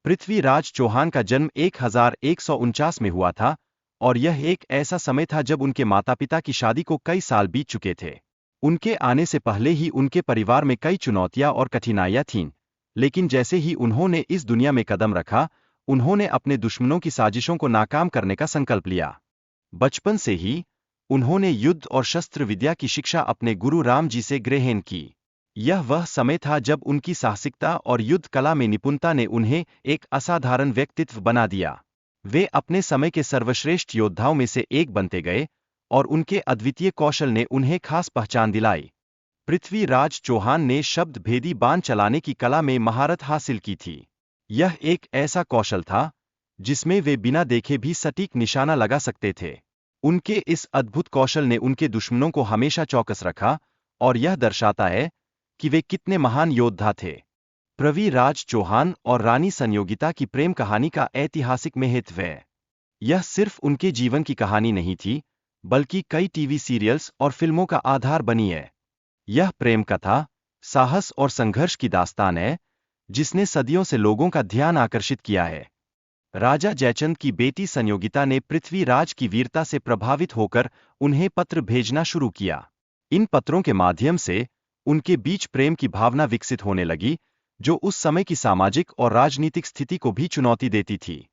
पृथ्वीराज चौहान का जन्म 1149 में हुआ था और यह एक ऐसा समय था जब उनके माता पिता की शादी को कई साल बीत चुके थे। उनके आने से पहले ही उनके परिवार में कई चुनौतियां और कठिनाइयां थीं, लेकिन जैसे ही उन्होंने इस दुनिया में कदम रखा, उन्होंने अपने दुश्मनों की साजिशों को नाकाम करने का संकल्प लिया। बचपन से ही उन्होंने युद्ध और शस्त्र विद्या की शिक्षा अपने गुरु राम जी से ग्रहण की। यह वह समय था जब उनकी साहसिकता और युद्ध कला में निपुणता ने उन्हें एक असाधारण व्यक्तित्व बना दिया। वे अपने समय के सर्वश्रेष्ठ योद्धाओं में से एक बनते गए और उनके अद्वितीय कौशल ने उन्हें खास पहचान दिलाई। पृथ्वीराज चौहान ने शब्द भेदी बाण चलाने की कला में महारत हासिल की थी। यह एक ऐसा कौशल था जिसमें वे बिना देखे भी सटीक निशाना लगा सकते थे। उनके इस अद्भुत कौशल ने उनके दुश्मनों को हमेशा चौकस रखा और यह दर्शाता है कि वे कितने महान योद्धा थे। पृथ्वीराज चौहान और रानी संयोगिता की प्रेम कहानी का ऐतिहासिक महत्व है। यह सिर्फ उनके जीवन की कहानी नहीं थी, बल्कि कई टीवी सीरियल्स और फिल्मों का आधार बनी है। यह प्रेम कथा, साहस और संघर्ष की दास्तान है, जिसने सदियों से लोगों का ध्यान आकर्षित किया है। राजा जयचंद की बेटी संयोगिता ने पृथ्वीराज की वीरता से प्रभावित होकर उन्हें पत्र भेजना शुरू किया। इन पत्रों के माध्यम से उनके बीच प्रेम की भावना विकसित होने लगी, जो उस समय की सामाजिक और राजनीतिक स्थिति को भी चुनौती देती थी।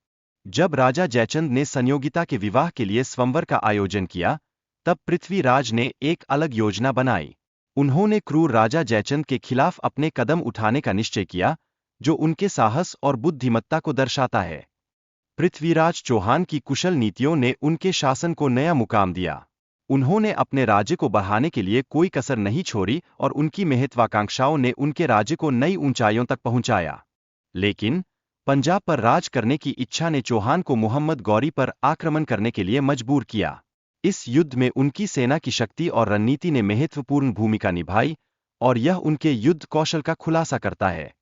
जब राजा जयचंद ने संयोगिता के विवाह के लिए स्वयंवर का आयोजन किया, तब पृथ्वीराज ने एक अलग योजना बनाई। उन्होंने क्रूर राजा जयचंद के खिलाफ अपने कदम उठाने का निश्चय किया, जो उनके साहस और बुद्धिमत्ता को दर्शाता है। पृथ्वीराज चौहान की कुशल नीतियों ने उनके शासन को नया मुकाम दिया। उन्होंने अपने राज्य को बढ़ाने के लिए कोई कसर नहीं छोड़ी और उनकी महत्वाकांक्षाओं ने उनके राज्य को नई ऊंचाइयों तक पहुंचाया। लेकिन पंजाब पर राज करने की इच्छा ने चौहान को मोहम्मद गौरी पर आक्रमण करने के लिए मजबूर किया। इस युद्ध में उनकी सेना की शक्ति और रणनीति ने महत्वपूर्ण भूमिका निभाई और यह उनके युद्ध कौशल का खुलासा करता है।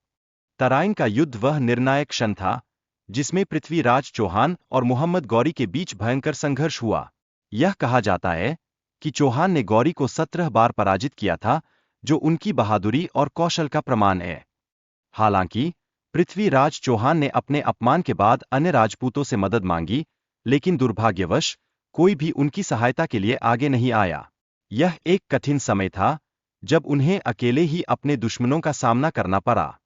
तराइन का युद्ध वह निर्णायक क्षण था जिसमें पृथ्वीराज चौहान और मोहम्मद गौरी के बीच भयंकर संघर्ष हुआ। यह कहा जाता है कि चौहान ने गौरी को 17 बार पराजित किया था, जो उनकी बहादुरी और कौशल का प्रमाण है। हालांकि पृथ्वीराज चौहान ने अपने अपमान के बाद अन्य राजपूतों से मदद मांगी, लेकिन दुर्भाग्यवश कोई भी उनकी सहायता के लिए आगे नहीं आया। यह एक कठिन समय था जब उन्हें अकेले ही अपने दुश्मनों का सामना करना पड़ा।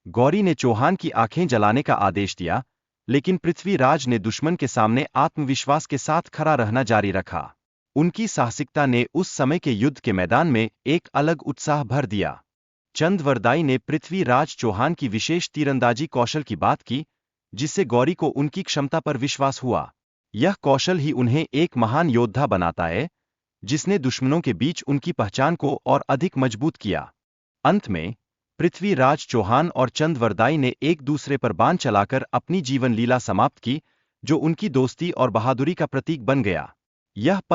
गौरी ने चौहान की आंखें जलाने का आदेश दिया, लेकिन पृथ्वीराज ने दुश्मन के सामने आत्मविश्वास के साथ खड़ा रहना जारी रखा। उनकी साहसिकता ने उस समय के युद्ध के मैदान में एक अलग उत्साह भर दिया। चंद्रवरदाई ने पृथ्वीराज चौहान की विशेष तीरंदाजी कौशल की बात की, जिससे गौरी को उनकी क्षमता पर विश्वास हुआ। यह कौशल ही उन्हें एक महान योद्धा बनाता है, जिसने दुश्मनों के बीच उनकी पहचान को और अधिक मजबूत किया। अंत में पृथ्वीराज चौहान और चंद्रवरदाई ने एक दूसरे पर बाण चलाकर अपनी जीवन लीला समाप्त की, जो उनकी दोस्ती और बहादुरी का प्रतीक बन गया। यह